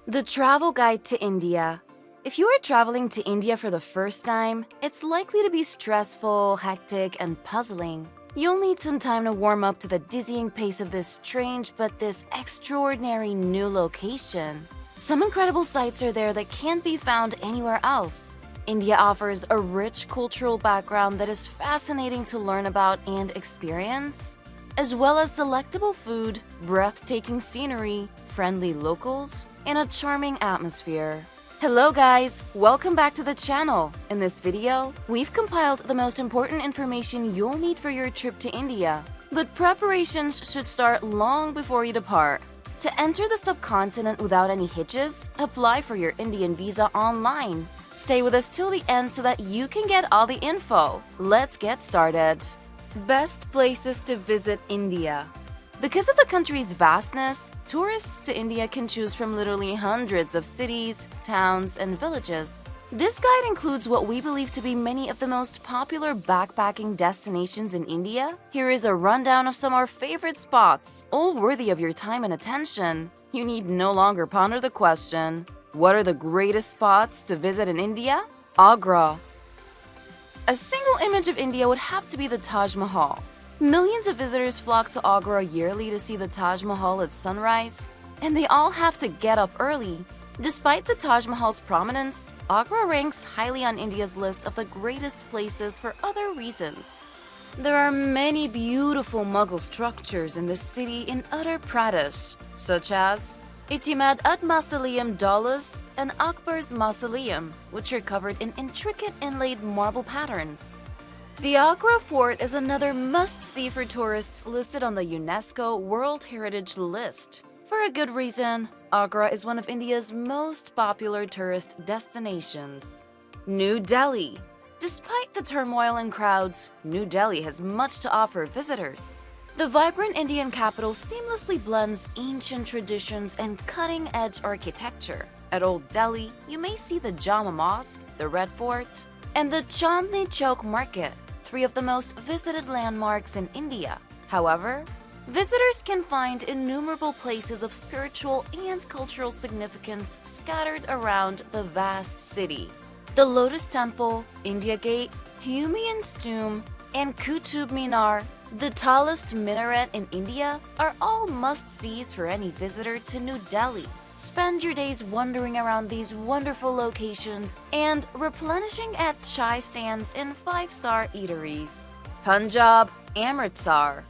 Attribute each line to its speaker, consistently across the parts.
Speaker 1: The Travel Guide to India. If you are traveling to India for the first time, it's likely to be stressful, hectic, and puzzling. You'll need some time to warm up to the dizzying pace of this strange but this extraordinary new location. Some incredible sights are there that can't be found anywhere else. India offers a rich cultural background that is fascinating to learn about and experience, as well as delectable food, breathtaking scenery, friendly locals, and a charming atmosphere. Hello guys, welcome back to the channel. In this video, we've compiled the most important information you'll need for your trip to India, but preparations should start long before you depart. To enter the subcontinent without any hitches, apply for your Indian visa online. Stay with us till the end so that you can get all the info. Let's get started. Best places to visit India. Because of the country's vastness, tourists to India can choose from literally hundreds of cities, towns, and villages. This guide includes what we believe to be many of the most popular backpacking destinations in India. Here is a rundown of some of our favorite spots, all worthy of your time and attention. You need no longer ponder the question, what are the greatest spots to visit in India? Agra. A single image of India would have to be the Taj Mahal. Millions of visitors flock to Agra yearly to see the Taj Mahal at sunrise, and they all have to get up early. Despite the Taj Mahal's prominence, Agra ranks highly on India's list of the greatest places for other reasons. There are many beautiful Mughal structures in the city in Uttar Pradesh, such as Itimad Mausoleum Daulas and Akbar's Mausoleum, which are covered in intricate inlaid marble patterns. The Agra Fort is another must-see for tourists listed on the UNESCO World Heritage List. For a good reason, Agra is one of India's most popular tourist destinations. New Delhi. Despite the turmoil and crowds, New Delhi has much to offer visitors. The vibrant Indian capital seamlessly blends ancient traditions and cutting-edge architecture. At Old Delhi, you may see the Jama Mosque, the Red Fort, and the Chandni Chowk Market, three of the most visited landmarks in India. However, visitors can find innumerable places of spiritual and cultural significance scattered around the vast city. The Lotus Temple, India Gate, Humayun's Tomb, and Qutub Minar, the tallest minaret in India, are all must-sees for any visitor to New Delhi. Spend your days wandering around these wonderful locations and replenishing at chai stands and five-star eateries. Punjab, Amritsar.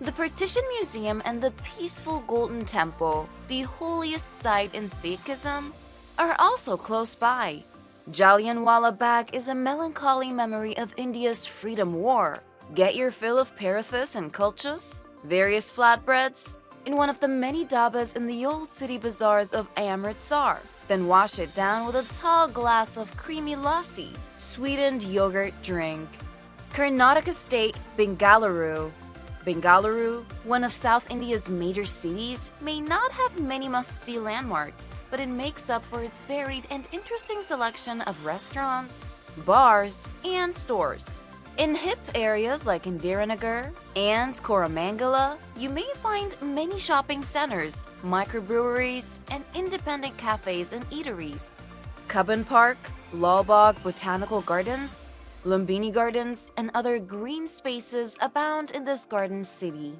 Speaker 1: The Partition Museum and the peaceful Golden Temple, the holiest site in Sikhism, are also close by. Jallianwala Bagh is a melancholy memory of India's freedom war. Get your fill of parathas and kulchas, various flatbreads, in one of the many dabas in the old city bazaars of Amritsar. Then wash it down with a tall glass of creamy lassi, sweetened yogurt drink. Karnataka State, Bengaluru. Bengaluru, one of South India's major cities, may not have many must-see landmarks, but it makes up for its varied and interesting selection of restaurants, bars, and stores. In hip areas like Indiranagar and Koramangala, you may find many shopping centers, microbreweries, and independent cafes and eateries. Cubbon Park, Lawbog Botanical Gardens, Lumbini Gardens, and other green spaces abound in this garden city.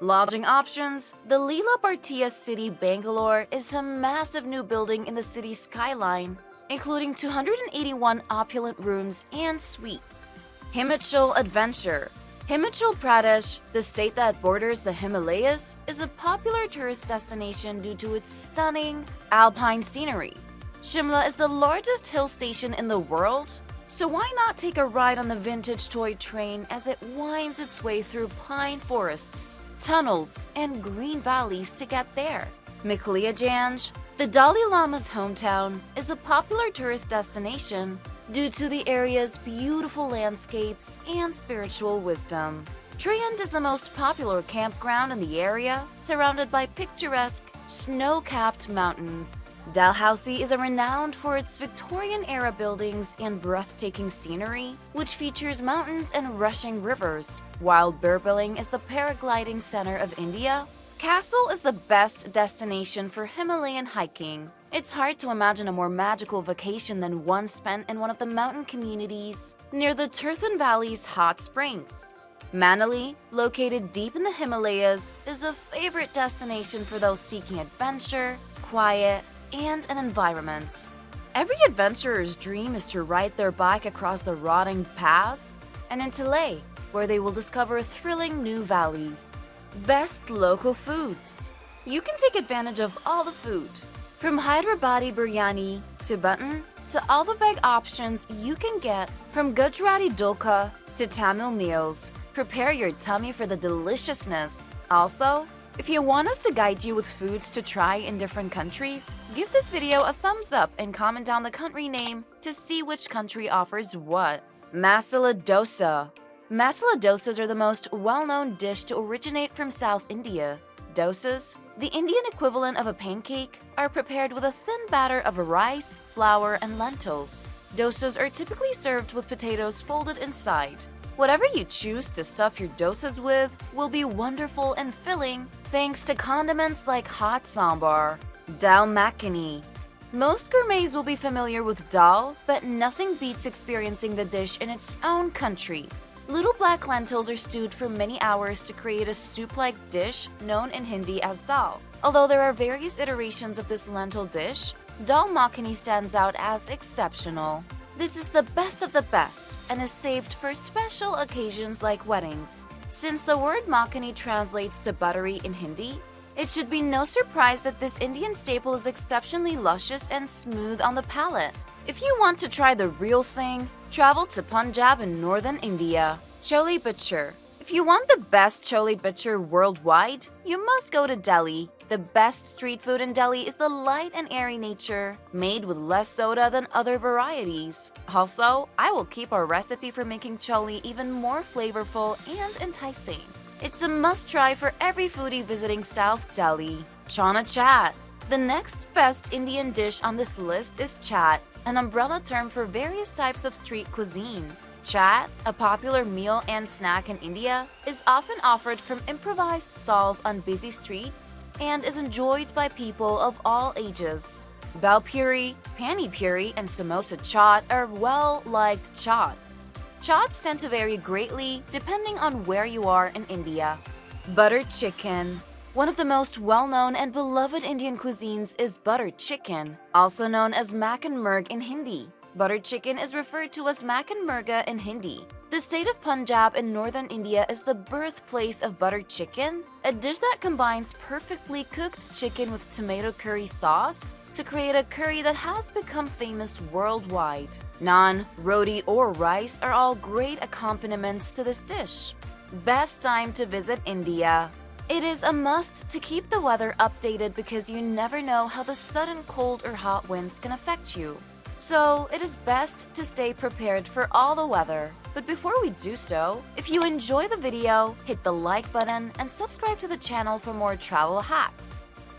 Speaker 1: Lodging options. The Leela Bhartiya City, Bangalore, is a massive new building in the city's skyline, including 281 opulent rooms and suites. Himachal Adventure. Himachal Pradesh, the state that borders the Himalayas, is a popular tourist destination due to its stunning alpine scenery. Shimla is the largest hill station in the world, so why not take a ride on the vintage toy train as it winds its way through pine forests, tunnels, and green valleys to get there? Mukliajanj, the Dalai Lama's hometown, is a popular tourist destination due to the area's beautiful landscapes and spiritual wisdom. Trient is the most popular campground in the area, surrounded by picturesque, snow-capped mountains. Dalhousie is renowned for its Victorian-era buildings and breathtaking scenery, which features mountains and rushing rivers, while Birbiling is the paragliding center of India, Castle is the best destination for Himalayan hiking. It's hard to imagine a more magical vacation than one spent in one of the mountain communities near the Tirthan Valley's hot springs. Manali, located deep in the Himalayas, is a favorite destination for those seeking adventure, quiet, and an environment. Every adventurer's dream is to ride their bike across the rotting paths and into Leh, where they will discover thrilling new valleys. Best local foods. You can take advantage of all the food. From Hyderabadi biryani to button to all the veg options you can get from Gujarati dolka to Tamil meals. Prepare your tummy for the deliciousness. Also, if you want us to guide you with foods to try in different countries, give this video a thumbs up and comment down the country name to see which country offers what. Masala dosa. Masala dosas are the most well-known dish to originate from South India. Dosas, the Indian equivalent of a pancake, are prepared with a thin batter of rice, flour, and lentils. Dosas are typically served with potatoes folded inside. Whatever you choose to stuff your dosas with will be wonderful and filling thanks to condiments like hot sambar. Dal makhani. Most gourmets will be familiar with dal, but nothing beats experiencing the dish in its own country. Little black lentils are stewed for many hours to create a soup-like dish known in Hindi as dal. Although there are various iterations of this lentil dish, dal makhani stands out as exceptional. This is the best of the best and is saved for special occasions like weddings. Since the word makhani translates to buttery in Hindi, it should be no surprise that this Indian staple is exceptionally luscious and smooth on the palate. If you want to try the real thing, travel to Punjab in northern India. Chole Bhature. If you want the best Chole Bhature worldwide, you must go to Delhi. The best street food in Delhi is the light and airy nature, made with less soda than other varieties. Also, I will keep our recipe for making chole even more flavorful and enticing. It's a must-try for every foodie visiting South Delhi. Channa Chat. The next best Indian dish on this list is chat, an umbrella term for various types of street cuisine. Chat, a popular meal and snack in India, is often offered from improvised stalls on busy streets and is enjoyed by people of all ages. Bel puri, pani puri, and samosa chaat are well-liked chaats. Chaats tend to vary greatly depending on where you are in India. Butter chicken. One of the most well-known and beloved Indian cuisines is butter chicken, also known as mak and murg in Hindi. Butter chicken is referred to as mak and murga in Hindi. The state of Punjab in northern India is the birthplace of butter chicken, a dish that combines perfectly cooked chicken with tomato curry sauce to create a curry that has become famous worldwide. Naan, roti, or rice are all great accompaniments to this dish. Best time to visit India. It is a must to keep the weather updated because you never know how the sudden cold or hot winds can affect you. So, it is best to stay prepared for all the weather. But before we do so, if you enjoy the video, hit the like button and subscribe to the channel for more travel hacks.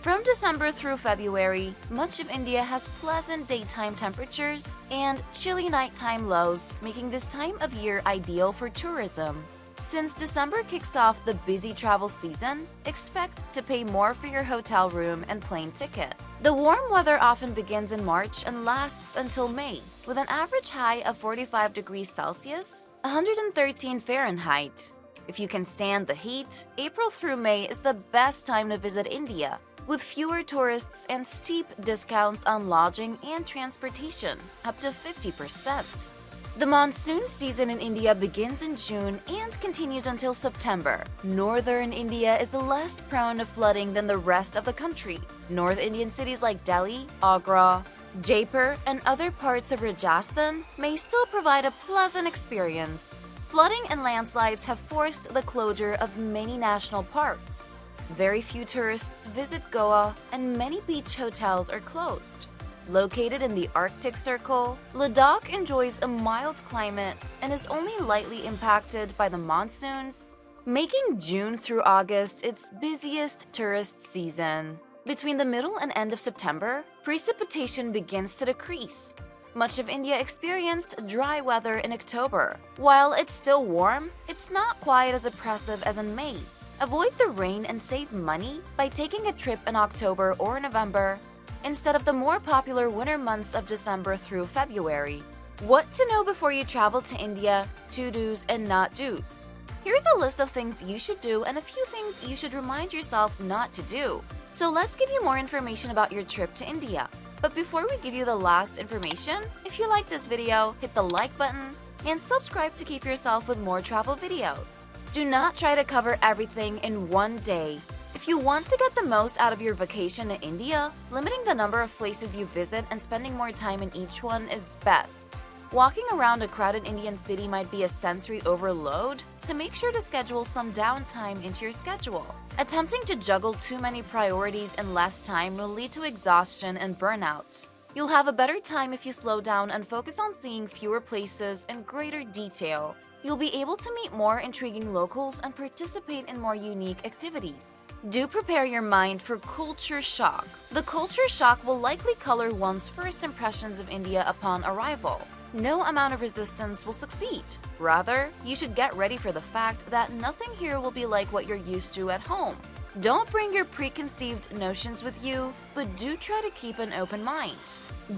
Speaker 1: From December through February, much of India has pleasant daytime temperatures and chilly nighttime lows, making this time of year ideal for tourism. Since December kicks off the busy travel season, expect to pay more for your hotel room and plane ticket. The warm weather often begins in March and lasts until May, with an average high of 45 degrees Celsius, 113 Fahrenheit. If you can stand the heat, April through May is the best time to visit India, with fewer tourists and steep discounts on lodging and transportation, up to 50%. The monsoon season in India begins in June and continues until September. Northern India is less prone to flooding than the rest of the country. North Indian cities like Delhi, Agra, Jaipur, and other parts of Rajasthan may still provide a pleasant experience. Flooding and landslides have forced the closure of many national parks. Very few tourists visit Goa, and many beach hotels are closed. Located in the Arctic Circle, Ladakh enjoys a mild climate and is only lightly impacted by the monsoons, making June through August its busiest tourist season. Between the middle and end of September, precipitation begins to decrease. Much of India experienced dry weather in October. While it's still warm, it's not quite as oppressive as in May. Avoid the rain and save money by taking a trip in October or November instead of the more popular winter months of December through February. What to know before you travel to India, to do's and not do's. Here's a list of things you should do and a few things you should remind yourself not to do. So let's give you more information about your trip to India. But before we give you the last information, if you like this video, hit the like button and subscribe to keep yourself with more travel videos. Do not try to cover everything in one day. If you want to get the most out of your vacation in India, limiting the number of places you visit and spending more time in each one is best. Walking around a crowded Indian city might be a sensory overload, so make sure to schedule some downtime into your schedule. Attempting to juggle too many priorities in less time will lead to exhaustion and burnout. You'll have a better time if you slow down and focus on seeing fewer places in greater detail. You'll be able to meet more intriguing locals and participate in more unique activities. Do prepare your mind for culture shock. The culture shock will likely color one's first impressions of India upon arrival. No amount of resistance will succeed. Rather, you should get ready for the fact that nothing here will be like what you're used to at home. Don't bring your preconceived notions with you, but do try to keep an open mind.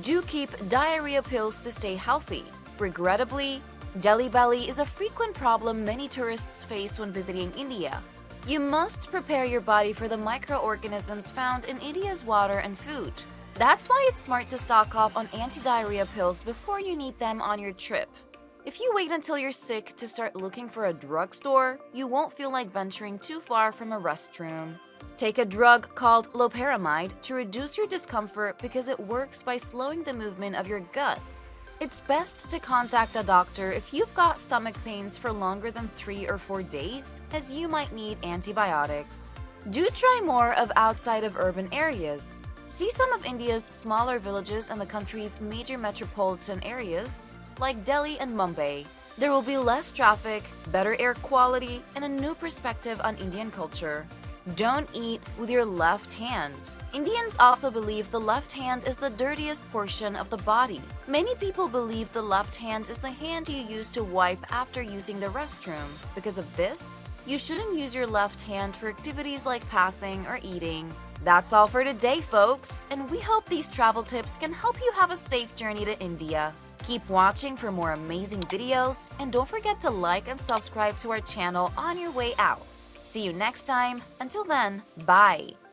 Speaker 1: Do keep diarrhea pills to stay healthy. Regrettably, Delhi belly is a frequent problem many tourists face when visiting India. You must prepare your body for the microorganisms found in India's water and food. That's why it's smart to stock up on anti-diarrhea pills before you need them on your trip. If you wait until you're sick to start looking for a drugstore, you won't feel like venturing too far from a restroom. Take a drug called loperamide to reduce your discomfort because it works by slowing the movement of your gut. It's best to contact a doctor if you've got stomach pains for longer than 3 or 4 days, as you might need antibiotics. Do try more of outside of urban areas. See some of India's smaller villages and the country's major metropolitan areas, like Delhi and Mumbai. There will be less traffic, better air quality, and a new perspective on Indian culture. Don't eat with your left hand. Indians also believe the left hand is the dirtiest portion of the body. Many people believe the left hand is the hand you use to wipe after using the restroom. Because of this, you shouldn't use your left hand for activities like passing or eating. That's all for today, folks, and we hope these travel tips can help you have a safe journey to India. Keep watching for more amazing videos, and don't forget to like and subscribe to our channel on your way out. See you next time. Until then, bye!